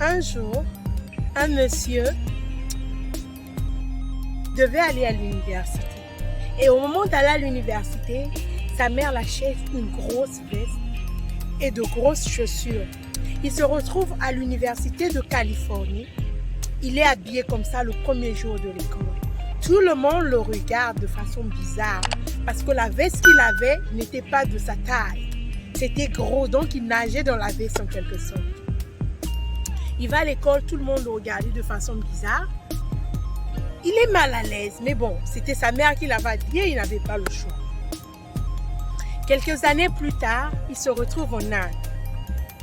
Un jour, un monsieur devait aller à l'université. Et au moment d'aller à l'université, sa mère l'achète une grosse veste et de grosses chaussures. Il se retrouve à l'université de Californie. Il est habillé comme ça le premier jour de l'école. Tout le monde le regarde de façon bizarre parce que la veste qu'il avait n'était pas de sa taille. C'était gros, donc il nageait dans la veste en quelque sorte. Il va à l'école, tout le monde le regardait de façon bizarre. Il est mal à l'aise, mais bon, c'était sa mère qui l'avait habillé, il n'avait pas le choix. Quelques années plus tard, il se retrouve en Inde.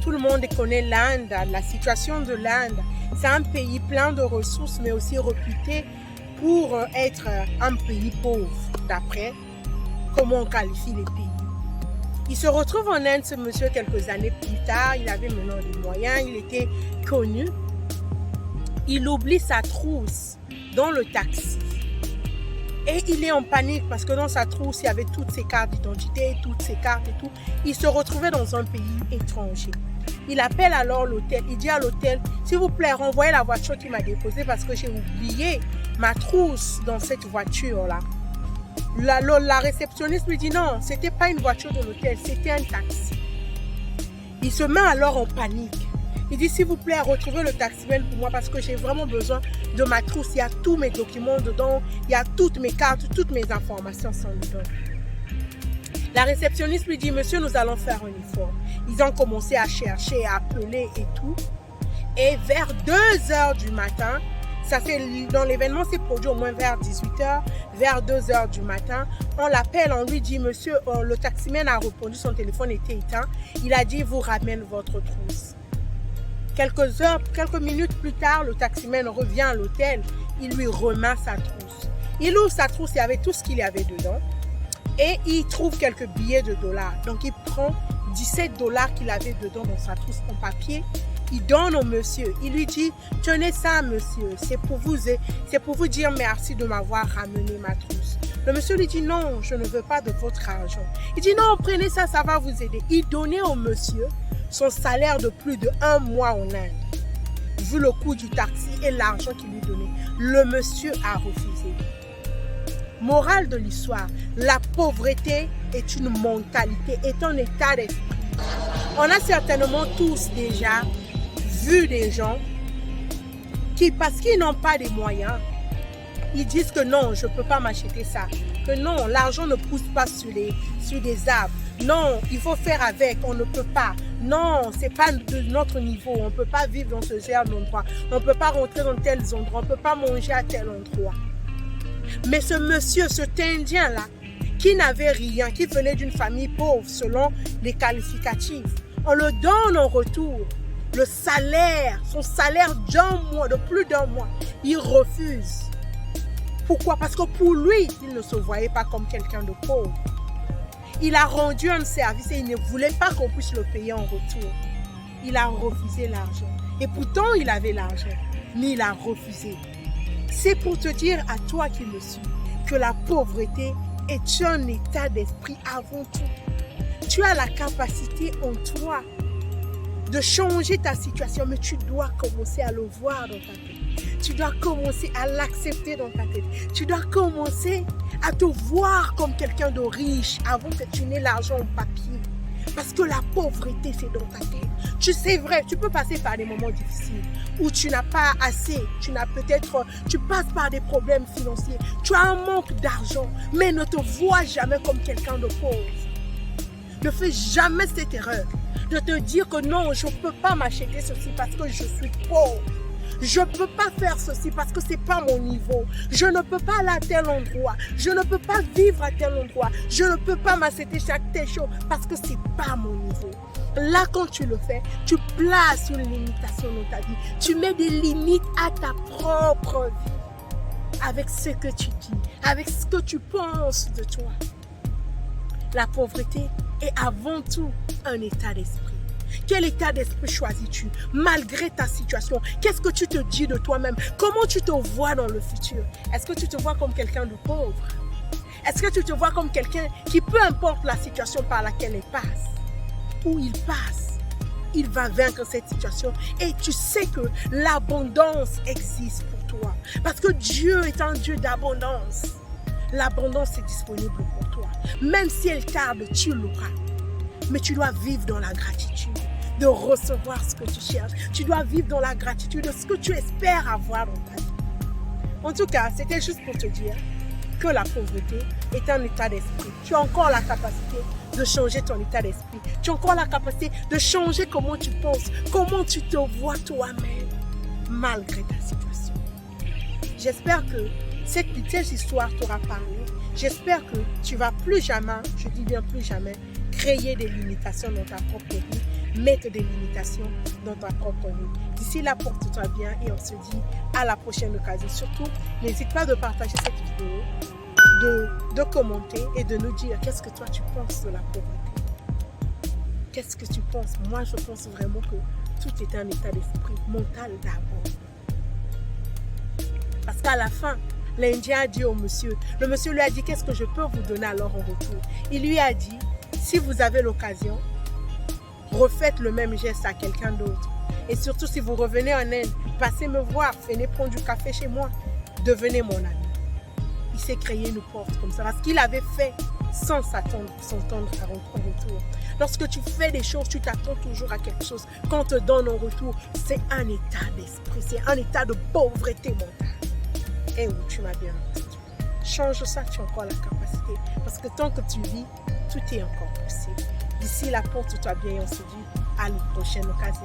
Tout le monde connaît l'Inde, la situation de l'Inde. C'est un pays plein de ressources, mais aussi réputé pour être un pays pauvre, d'après comment on qualifie les pays. Il se retrouve en Inde, ce monsieur, quelques années plus tard. Il avait maintenant des moyens, il était connu. Il oublie sa trousse dans le taxi. Et il est en panique parce que dans sa trousse, il y avait toutes ses cartes d'identité, toutes ses cartes et tout. Il se retrouvait dans un pays étranger. Il appelle alors l'hôtel. Il dit à l'hôtel, s'il vous plaît, renvoyez la voiture qui m'a déposée parce que j'ai oublié ma trousse dans cette voiture-là. La réceptionniste lui dit non, ce n'était pas une voiture de l'hôtel, c'était un taxi. Il se met alors en panique. Il dit, s'il vous plaît, retrouvez le taximan pour moi parce que j'ai vraiment besoin de ma trousse. Il y a tous mes documents dedans, il y a toutes mes cartes, toutes mes informations sont dedans. La réceptionniste lui dit, monsieur, nous allons faire un effort. Ils ont commencé à chercher, à appeler et tout. Et vers 2 heures du matin, dans l'événement, c'est produit au moins vers 18 heures, vers 2 heures du matin. On l'appelle, on lui dit, monsieur, le taximan a répondu, son téléphone était éteint. Il a dit, vous ramène votre trousse. Quelques minutes plus tard, le taximan revient à l'hôtel. Il lui remet sa trousse. Il ouvre sa trousse, il y avait tout ce qu'il y avait dedans. Et il trouve quelques billets de dollars. Donc, il prend 17 dollars qu'il avait dedans dans sa trousse en papier. Il donne au monsieur. Il lui dit, tenez ça, monsieur. C'est pour vous dire merci de m'avoir ramené ma trousse. Le monsieur lui dit, non, je ne veux pas de votre argent. Il dit, non, prenez ça, ça va vous aider. Il donnait au monsieur son salaire de plus de 1 mois en Inde. Vu le coût du taxi et l'argent qu'il lui donnait, le monsieur a refusé. Morale de l'histoire, la pauvreté est une mentalité, est un état d'esprit. On a certainement tous déjà vu des gens qui, parce qu'ils n'ont pas les moyens, ils disent que non, je ne peux pas m'acheter ça. Que non, l'argent ne pousse pas sur des arbres. Non, il faut faire avec, on ne peut pas. Non, ce n'est pas de notre niveau, on ne peut pas vivre dans ce genre d'endroit. On ne peut pas rentrer dans tels endroits, on ne peut pas manger à tel endroit. Mais ce monsieur, cet Indien-là, qui n'avait rien, qui venait d'une famille pauvre selon les qualificatifs, on le donne en retour le salaire, son salaire d'un mois, de plus d'1 mois. Il refuse. Pourquoi? Parce que pour lui, il ne se voyait pas comme quelqu'un de pauvre. Il a rendu un service et il ne voulait pas qu'on puisse le payer en retour. Il a refusé l'argent. Et pourtant, il avait l'argent, mais il a refusé. C'est pour te dire à toi qui me suis que la pauvreté est un état d'esprit avant tout. Tu as la capacité en toi de changer ta situation, mais tu dois commencer à le voir dans ta tête. Tu dois commencer à l'accepter dans ta tête. Tu dois commencer à te voir comme quelqu'un de riche avant que tu n'aies l'argent en papier. Parce que la pauvreté, c'est dans ta tête. Tu sais vrai, tu peux passer par des moments difficiles où tu n'as pas assez, tu passes par des problèmes financiers, tu as un manque d'argent, mais ne te vois jamais comme quelqu'un de pauvre. Ne fais jamais cette erreur de te dire que non, je ne peux pas m'acheter ceci parce que je suis pauvre. Je ne peux pas faire ceci parce que ce n'est pas mon niveau. Je ne peux pas aller à tel endroit. Je ne peux pas vivre à tel endroit. Je ne peux pas m'acheter chaque telle chose parce que ce n'est pas mon niveau. Là, quand tu le fais, tu places une limitation dans ta vie. Tu mets des limites à ta propre vie. Avec ce que tu dis, avec ce que tu penses de toi. La pauvreté est avant tout un état d'esprit. Quel état d'esprit choisis-tu malgré ta situation? Qu'est-ce que tu te dis de toi-même? Comment tu te vois dans le futur? Est-ce que tu te vois comme quelqu'un de pauvre? Est-ce que tu te vois comme quelqu'un qui, peu importe la situation par laquelle il passe, il va vaincre cette situation. Et tu sais que l'abondance existe pour toi. Parce que Dieu est un Dieu d'abondance. L'abondance est disponible pour toi. Même si elle tarde, tu l'auras. Mais tu dois vivre dans la gratitude de recevoir ce que tu cherches. Tu dois vivre dans la gratitude de ce que tu espères avoir dans ta vie. En tout cas, c'était juste pour te dire que la pauvreté est un état d'esprit. Tu as encore la capacité de changer ton état d'esprit. Tu as encore la capacité de changer comment tu penses, comment tu te vois toi-même, malgré ta situation. J'espère que cette petite histoire t'aura parlé. J'espère que tu vas plus jamais, je dis bien plus jamais, créer des limitations dans ta propre vie, mettre des limitations dans ta propre vie. D'ici là, porte-toi bien et on se dit à la prochaine occasion. Surtout, n'hésite pas de partager cette vidéo, de commenter et de nous dire qu'est-ce que toi tu penses de la pauvreté. Qu'est-ce que tu penses? Moi, je pense vraiment que tout est un état d'esprit mental d'abord. Parce qu'à la fin, l'Indien a dit au monsieur, le monsieur lui a dit qu'est-ce que je peux vous donner alors en retour? Il lui a dit, si vous avez l'occasion, refaites le même geste à quelqu'un d'autre. Et surtout si vous revenez en Inde, passez me voir, venez prendre du café chez moi, devenez mon ami. Il s'est créé une porte comme ça parce qu'il avait fait sans s'attendre à retour. Lorsque tu fais des choses, tu t'attends toujours à quelque chose. Quand on te donne en retour, c'est un état d'esprit, c'est un état de pauvreté mentale. Et oui, tu m'as bien entendu. Change ça, tu as encore la capacité. Parce que tant que tu vis, tout est encore possible. D'ici là, porte-toi bien et on se dit à une prochaine occasion.